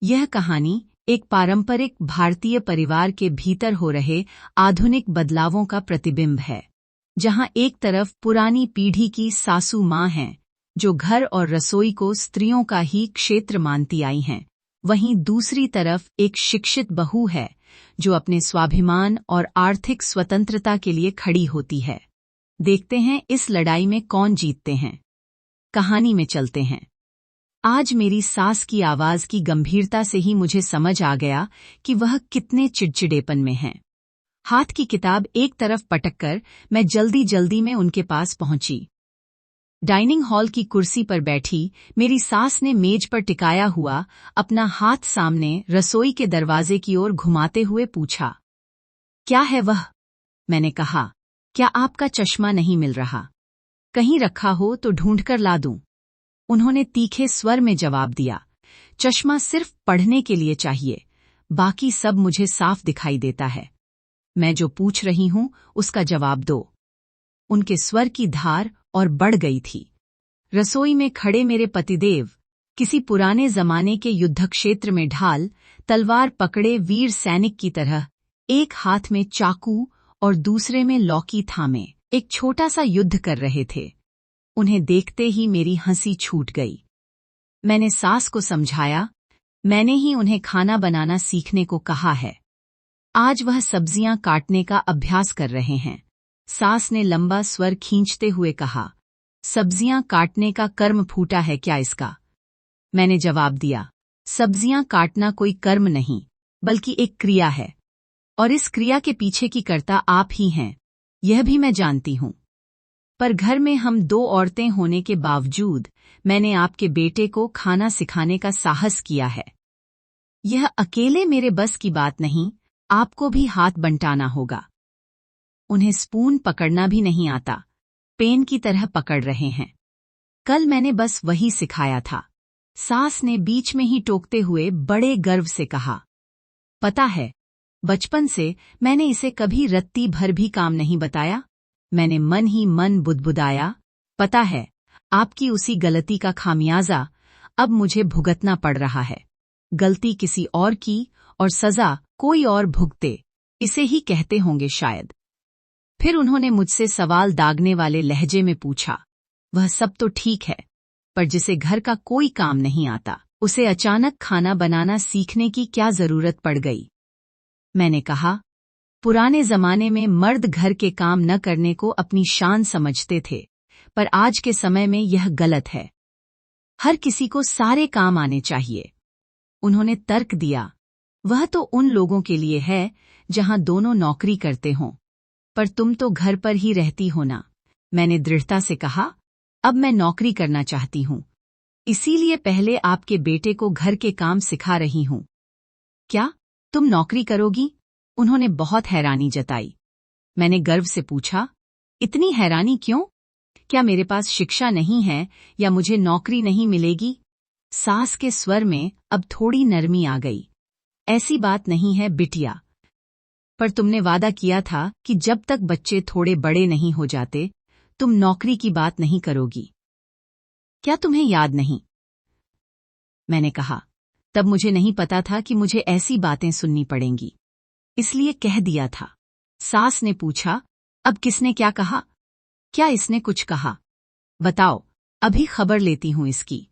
यह कहानी एक पारंपरिक भारतीय परिवार के भीतर हो रहे आधुनिक बदलावों का प्रतिबिंब है, जहां एक तरफ पुरानी पीढ़ी की सासू माँ हैं, जो घर और रसोई को स्त्रियों का ही क्षेत्र मानती आई हैं, वहीं दूसरी तरफ एक शिक्षित बहू है, जो अपने स्वाभिमान और आर्थिक स्वतंत्रता के लिए खड़ी होती है। देखते हैं इस लड़ाई में कौन जीतते हैं। कहानी में चलते हैं। आज मेरी सास की आवाज की गंभीरता से ही मुझे समझ आ गया कि वह कितने चिड़चिड़ेपन में हैं। हाथ की किताब एक तरफ पटककर मैं जल्दी जल्दी में उनके पास पहुंची। डाइनिंग हॉल की कुर्सी पर बैठी मेरी सास ने मेज पर टिकाया हुआ अपना हाथ सामने रसोई के दरवाजे की ओर घुमाते हुए पूछा, क्या है वह? मैंने कहा, क्या आपका चश्मा नहीं मिल रहा? कहीं रखा हो तो ढूंढकर ला दूं। उन्होंने तीखे स्वर में जवाब दिया, चश्मा सिर्फ पढ़ने के लिए चाहिए, बाकी सब मुझे साफ दिखाई देता है। मैं जो पूछ रही हूं उसका जवाब दो। उनके स्वर की धार और बढ़ गई थी। रसोई में खड़े मेरे पतिदेव किसी पुराने जमाने के युद्धक्षेत्र में ढाल तलवार पकड़े वीर सैनिक की तरह, एक हाथ में चाकू और दूसरे में लौकी थामे एक छोटा सा युद्ध कर रहे थे। उन्हें देखते ही मेरी हंसी छूट गई। मैंने सास को समझाया, मैंने ही उन्हें खाना बनाना सीखने को कहा है। आज वह सब्जियां काटने का अभ्यास कर रहे हैं। सास ने लंबा स्वर खींचते हुए कहा, सब्जियां काटने का कर्म फूटा है क्या इसका? मैंने जवाब दिया, सब्जियां काटना कोई कर्म नहीं, बल्कि एक क्रिया है, और इस क्रिया के पीछे की कर्ता आप ही हैं, यह भी मैं जानती हूं। पर घर में हम दो औरतें होने के बावजूद मैंने आपके बेटे को खाना सिखाने का साहस किया है। यह अकेले मेरे बस की बात नहीं, आपको भी हाथ बंटाना होगा। उन्हें स्पून पकड़ना भी नहीं आता, पेन की तरह पकड़ रहे हैं। कल मैंने बस वही सिखाया था। सास ने बीच में ही टोकते हुए बड़े गर्व से कहा, पता है, बचपन से मैंने इसे कभी रत्ती भर भी काम नहीं बताया। मैंने मन ही मन बुदबुदाया, पता है, आपकी उसी गलती का खामियाजा अब मुझे भुगतना पड़ रहा है। गलती किसी और की और सजा कोई और भुगते, इसे ही कहते होंगे शायद। फिर उन्होंने मुझसे सवाल दागने वाले लहजे में पूछा, वह सब तो ठीक है, पर जिसे घर का कोई काम नहीं आता, उसे अचानक खाना बनाना सीखने की क्या जरूरत पड़ गई? मैंने कहा, पुराने जमाने में मर्द घर के काम न करने को अपनी शान समझते थे, पर आज के समय में यह गलत है। हर किसी को सारे काम आने चाहिए। उन्होंने तर्क दिया, वह तो उन लोगों के लिए है जहां दोनों नौकरी करते हों, पर तुम तो घर पर ही रहती हो ना। मैंने दृढ़ता से कहा, अब मैं नौकरी करना चाहती हूं, इसीलिए पहले आपके बेटे को घर के काम सिखा रही हूं। क्या तुम नौकरी करोगी? उन्होंने बहुत हैरानी जताई। मैंने गर्व से पूछा, इतनी हैरानी क्यों? क्या मेरे पास शिक्षा नहीं है या मुझे नौकरी नहीं मिलेगी? सास के स्वर में अब थोड़ी नरमी आ गई। ऐसी बात नहीं है बिटिया, पर तुमने वादा किया था कि जब तक बच्चे थोड़े बड़े नहीं हो जाते, तुम नौकरी की बात नहीं करोगी। क्या तुम्हें याद नहीं? मैंने कहा, तब मुझे नहीं पता था कि मुझे ऐसी बातें सुननी पड़ेंगी, इसलिए कह दिया था। सास ने पूछा, अब किसने क्या कहा? क्या इसने कुछ कहा? बताओ, अभी खबर लेती हूं इसकी।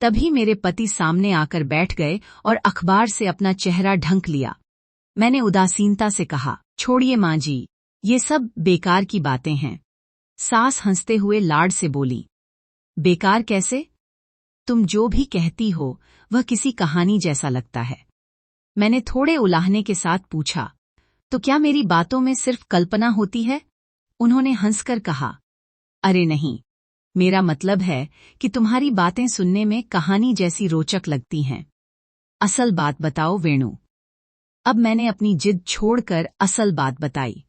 तभी मेरे पति सामने आकर बैठ गए और अखबार से अपना चेहरा ढंक लिया। मैंने उदासीनता से कहा, छोड़िए माँ जी, ये सब बेकार की बातें हैं। सास हंसते हुए लाड से बोली, बेकार कैसे? तुम जो भी कहती हो वह किसी कहानी जैसा लगता है। मैंने थोड़े उलाहने के साथ पूछा, तो क्या मेरी बातों में सिर्फ कल्पना होती है? उन्होंने हंसकर कहा, अरे नहीं, मेरा मतलब है कि तुम्हारी बातें सुनने में कहानी जैसी रोचक लगती हैं। असल बात बताओ वेणु। अब मैंने अपनी जिद छोड़कर असल बात बताई।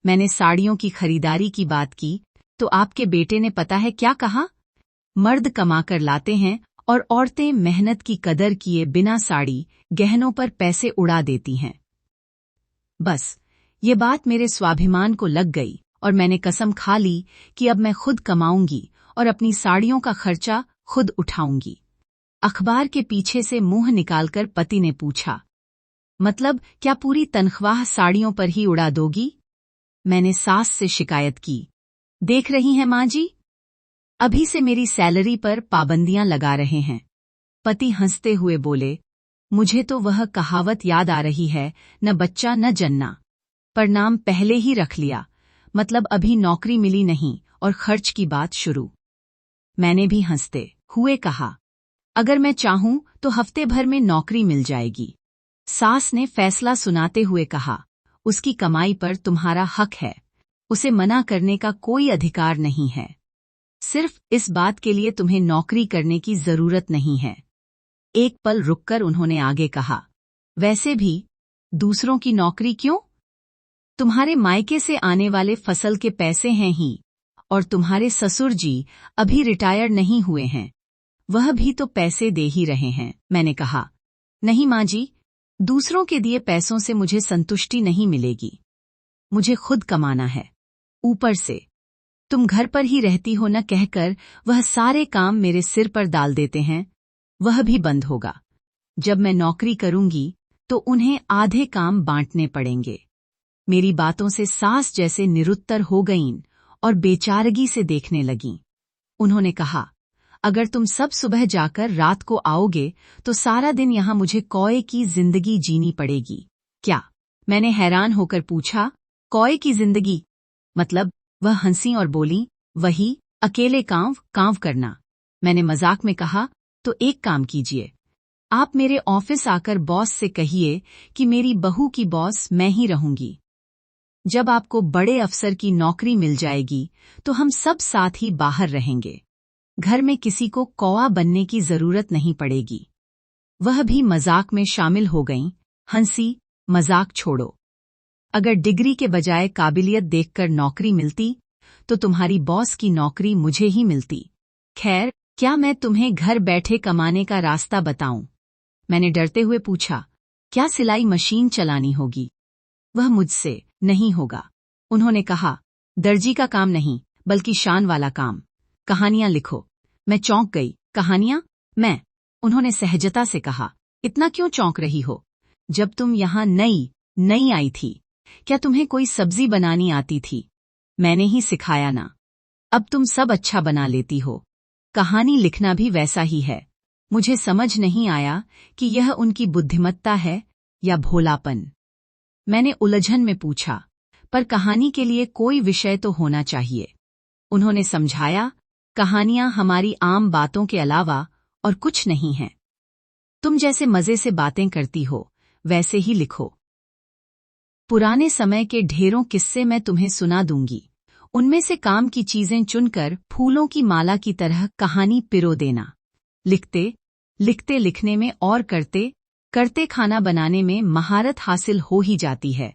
मैंने साड़ियों की खरीदारी की बात की, तो आपके बेटे ने पता है क्या कहा? मर्द कमाकर लाते हैं और औरतें मेहनत की कदर किए बिना साड़ी गहनों पर पैसे उड़ा देती हैं। बस, ये बात मेरे स्वाभिमान को लग गई और मैंने कसम खा ली कि अब मैं खुद कमाऊंगी और अपनी साड़ियों का खर्चा खुद उठाऊंगी। अखबार के पीछे से मुंह निकालकर पति ने पूछा, मतलब क्या पूरी तनख्वाह साड़ियों पर ही उड़ा दोगी? मैंने सास से शिकायत की। देख रही हैं माँ जी, अभी से मेरी सैलरी पर पाबंदियां लगा रहे हैं। पति हंसते हुए बोले, मुझे तो वह कहावत याद आ रही है, न बच्चा न जन्ना। पर नाम पहले ही रख लिया, मतलब अभी नौकरी मिली नहीं और खर्च की बात शुरू। मैंने भी हंसते हुए कहा, अगर मैं चाहूं तो हफ्ते भर में नौकरी मिल जाएगी। सास ने फैसला सुनाते हुए कहा, उसकी कमाई पर तुम्हारा हक है, उसे मना करने का कोई अधिकार नहीं है। सिर्फ इस बात के लिए तुम्हें नौकरी करने की जरूरत नहीं है। एक पल रुककर उन्होंने आगे कहा, वैसे भी दूसरों की नौकरी क्यों? तुम्हारे मायके से आने वाले फसल के पैसे हैं ही, और तुम्हारे ससुर जी अभी रिटायर नहीं हुए हैं, वह भी तो पैसे दे ही रहे हैं। मैंने कहा, नहीं माँ जी, दूसरों के दिए पैसों से मुझे संतुष्टि नहीं मिलेगी, मुझे खुद कमाना है। ऊपर से तुम घर पर ही रहती हो न कहकर वह सारे काम मेरे सिर पर डाल देते हैं, वह भी बंद होगा। जब मैं नौकरी करूंगी तो उन्हें आधे काम बांटने पड़ेंगे। मेरी बातों से सास जैसे निरुत्तर हो गईं और बेचारगी से देखने लगीं। उन्होंने कहा, अगर तुम सब सुबह जाकर रात को आओगे तो सारा दिन यहाँ मुझे कौए की जिंदगी जीनी पड़ेगी। क्या? मैंने हैरान होकर पूछा, कौए की जिंदगी मतलब? वह हंसी और बोली, वही अकेले कांव करना। मैंने मजाक में कहा, तो एक काम कीजिए, आप मेरे ऑफिस आकर बॉस से कहिए कि मेरी बहू की बॉस मैं ही रहूंगी। जब आपको बड़े अफसर की नौकरी मिल जाएगी तो हम सब साथ ही बाहर रहेंगे। घर में किसी को कौआ बनने की जरूरत नहीं पड़ेगी। वह भी मजाक में शामिल हो गईं। हंसी, मजाक छोड़ो। अगर डिग्री के बजाय काबिलियत देखकर नौकरी मिलती तो तुम्हारी बॉस की नौकरी मुझे ही मिलती। खैर, क्या मैं तुम्हें घर बैठे कमाने का रास्ता बताऊं? मैंने डरते हुए पूछा, क्या सिलाई मशीन चलानी होगी? वह मुझसे नहीं होगा। उन्होंने कहा, दर्जी का काम नहीं बल्कि शान वाला काम। कहानियां लिखो। मैं चौंक गई। कहानियां? मैं? उन्होंने सहजता से कहा, इतना क्यों चौंक रही हो? जब तुम यहाँ नई आई थी, क्या तुम्हें कोई सब्जी बनानी आती थी? मैंने ही सिखाया ना। अब तुम सब अच्छा बना लेती हो। कहानी लिखना भी वैसा ही है। मुझे समझ नहीं आया कि यह उनकी बुद्धिमत्ता है या भोलापन। मैंने उलझन में पूछा, पर कहानी के लिए कोई विषय तो होना चाहिए। उन्होंने समझाया, कहानियां हमारी आम बातों के अलावा और कुछ नहीं हैं। तुम जैसे मजे से बातें करती हो, वैसे ही लिखो। पुराने समय के ढेरों किस्से मैं तुम्हें सुना दूंगी। उनमें से काम की चीजें चुनकर फूलों की माला की तरह कहानी पिरो देना। लिखते लिखने में और करते खाना बनाने में महारत हासिल हो ही जाती है।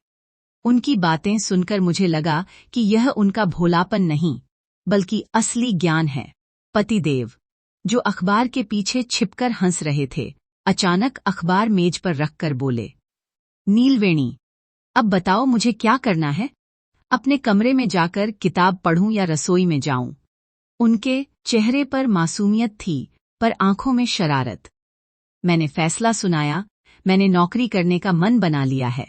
उनकी बातें सुनकर मुझे लगा कि यह उनका भोलापन नहीं, बल्कि असली ज्ञान है। पतिदेव, जो अखबार के पीछे छिपकर हंस रहे थे, अचानक अखबार मेज पर रखकर बोले, नीलवेणी, अब बताओ मुझे क्या करना है? अपने कमरे में जाकर किताब पढ़ूं या रसोई में जाऊं? उनके चेहरे पर मासूमियत थी, पर आंखों में शरारत। मैंने फैसला सुनाया, मैंने नौकरी करने का मन बना लिया है।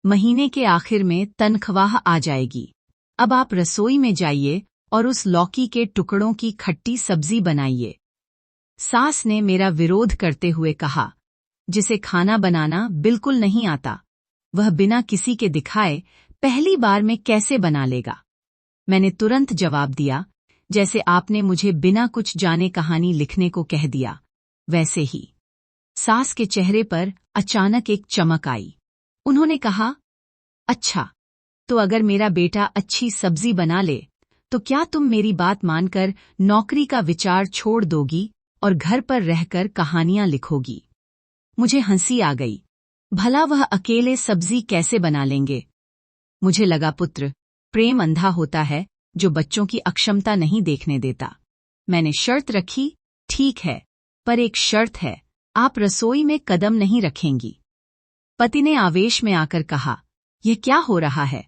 महीने के आखिर में तनख्वाह आ जाएगी। अब आप रसोई में जाइए और उस लौकी के टुकड़ों की खट्टी सब्जी बनाइए। सास ने मेरा विरोध करते हुए कहा, जिसे खाना बनाना बिल्कुल नहीं आता, वह बिना किसी के दिखाए पहली बार में कैसे बना लेगा? मैंने तुरंत जवाब दिया, जैसे आपने मुझे बिना कुछ जाने कहानी लिखने को कह दिया, वैसे ही। सास के चेहरे पर अचानक एक चमक आई। उन्होंने कहा, अच्छा, तो अगर मेरा बेटा अच्छी सब्जी बना ले, तो क्या तुम मेरी बात मानकर नौकरी का विचार छोड़ दोगी और घर पर रहकर कहानियां लिखोगी? मुझे हंसी आ गई। भला वह अकेले सब्जी कैसे बना लेंगे? मुझे लगा, पुत्र, प्रेम अंधा होता है जो बच्चों की अक्षमता नहीं देखने देता। मैंने शर्त रखी, ठीक है, पर एक शर्त है, आप रसोई में कदम नहीं रखेंगी। पति ने आवेश में आकर कहा, यह क्या हो रहा है?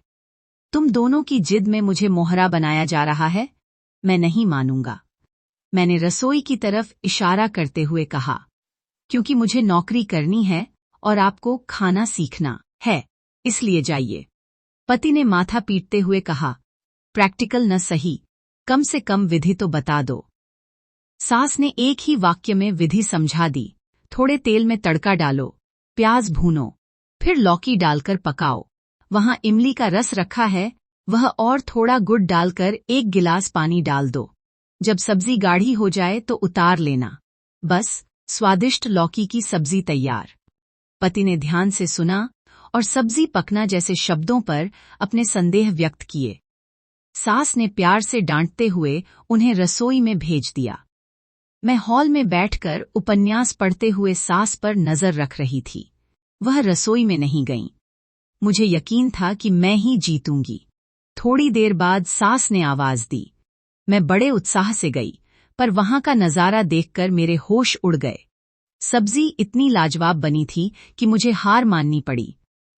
तुम दोनों की जिद में मुझे मोहरा बनाया जा रहा है? मैं नहीं मानूंगा। मैंने रसोई की तरफ इशारा करते हुए कहा, क्योंकि मुझे नौकरी करनी है और आपको खाना सीखना है, इसलिए जाइए। पति ने माथा पीटते हुए कहा, प्रैक्टिकल न सही, कम से कम विधि तो बता दो। सास ने एक ही वाक्य में विधि समझा दी। थोड़े तेल में तड़का डालो, प्याज भूनो, फिर लौकी डालकर पकाओ। वहां इमली का रस रखा है, वह और थोड़ा गुड़ डालकर 1 गिलास पानी डाल दो। जब सब्जी गाढ़ी हो जाए तो उतार लेना। बस, स्वादिष्ट लौकी की सब्जी तैयार। पति ने ध्यान से सुना और सब्जी पकना जैसे शब्दों पर अपने संदेह व्यक्त किए। सास ने प्यार से डांटते हुए उन्हें रसोई में भेज दिया। मैं हॉल में बैठकर उपन्यास पढ़ते हुए सास पर नजर रख रही थी। वह रसोई में नहीं गईं। मुझे यकीन था कि मैं ही जीतूंगी। थोड़ी देर बाद सास ने आवाज दी। मैं बड़े उत्साह से गई, पर वहां का नजारा देखकर मेरे होश उड़ गए। सब्जी इतनी लाजवाब बनी थी कि मुझे हार माननी पड़ी।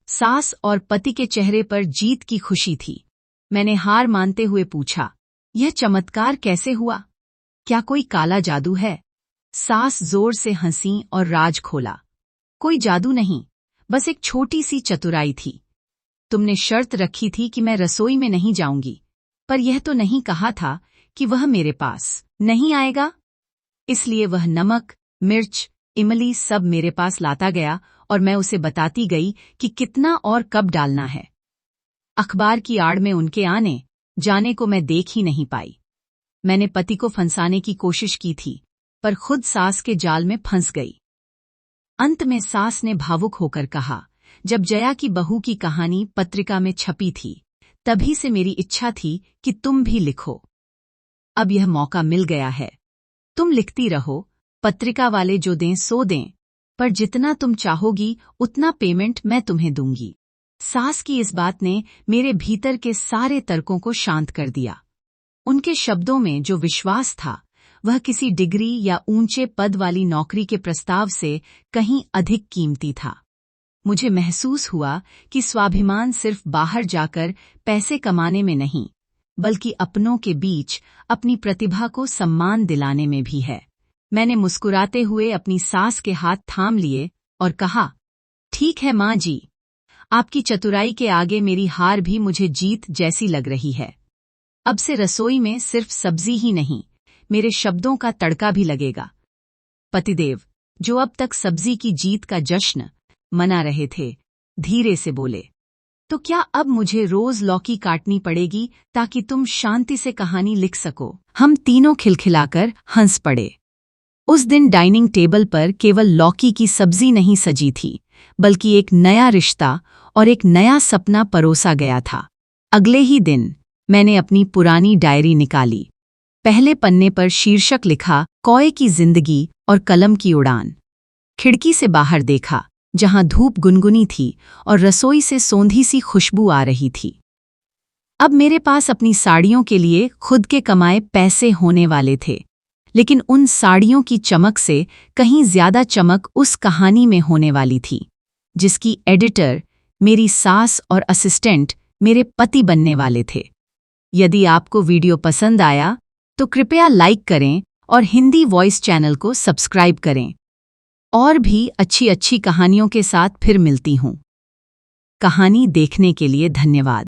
सास और पति के चेहरे पर जीत की खुशी थी। मैंने हार मानते हुए पूछा, यह चमत्कार कैसे हुआ? क्या कोई काला जादू है? सास जोर से हंसी और राज खोला। कोई जादू नहीं, बस एक छोटी सी चतुराई थी। तुमने शर्त रखी थी कि मैं रसोई में नहीं जाऊंगी, पर यह तो नहीं कहा था कि वह मेरे पास नहीं आएगा। इसलिए वह नमक, मिर्च, इमली सब मेरे पास लाता गया और मैं उसे बताती गई कि कितना और कब डालना है। अखबार की आड़ में उनके आने जाने को मैं देख ही नहीं पाई। मैंने पति को फंसाने की कोशिश की थी, पर खुद सास के जाल में फंस गई। अंत में सास ने भावुक होकर कहा, जब जया की बहू की कहानी पत्रिका में छपी थी, तभी से मेरी इच्छा थी कि तुम भी लिखो। अब यह मौका मिल गया है। तुम लिखती रहो, पत्रिका वाले जो दें सो दें, पर जितना तुम चाहोगी उतना पेमेंट मैं तुम्हें दूंगी। सास की इस बात ने मेरे भीतर के सारे तर्कों को शांत कर दिया। उनके शब्दों में जो विश्वास था, वह किसी डिग्री या ऊंचे पद वाली नौकरी के प्रस्ताव से कहीं अधिक कीमती था। मुझे महसूस हुआ कि स्वाभिमान सिर्फ बाहर जाकर पैसे कमाने में नहीं, बल्कि अपनों के बीच अपनी प्रतिभा को सम्मान दिलाने में भी है। मैंने मुस्कुराते हुए अपनी सास के हाथ थाम लिए और कहा, ठीक है माँ जी, आपकी चतुराई के आगे मेरी हार भी मुझे जीत जैसी लग रही है। अब से रसोई में सिर्फ सब्जी ही नहीं, मेरे शब्दों का तड़का भी लगेगा। पतिदेव, जो अब तक सब्जी की जीत का जश्न मना रहे थे, धीरे से बोले, तो क्या अब मुझे रोज लौकी काटनी पड़ेगी ताकि तुम शांति से कहानी लिख सको? हम तीनों खिलखिलाकर हंस पड़े। उस दिन डाइनिंग टेबल पर केवल लौकी की सब्जी नहीं सजी थी, बल्कि एक नया रिश्ता और एक नया सपना परोसा गया था। अगले ही दिन मैंने अपनी पुरानी डायरी निकाली। पहले पन्ने पर शीर्षक लिखा, कौए की जिंदगी और कलम की उड़ान। खिड़की से बाहर देखा, जहां धूप गुनगुनी थी और रसोई से सौंधी सी खुशबू आ रही थी। अब मेरे पास अपनी साड़ियों के लिए खुद के कमाए पैसे होने वाले थे, लेकिन उन साड़ियों की चमक से कहीं ज्यादा चमक उस कहानी में होने वाली थी, जिसकी एडिटर मेरी सास और असिस्टेंट मेरे पति बनने वाले थे। यदि आपको वीडियो पसंद आया तो कृपया लाइक करें और हिंदी वॉइस चैनल को सब्सक्राइब करें। और भी अच्छी अच्छी कहानियों के साथ फिर मिलती हूँ। कहानी देखने के लिए धन्यवाद।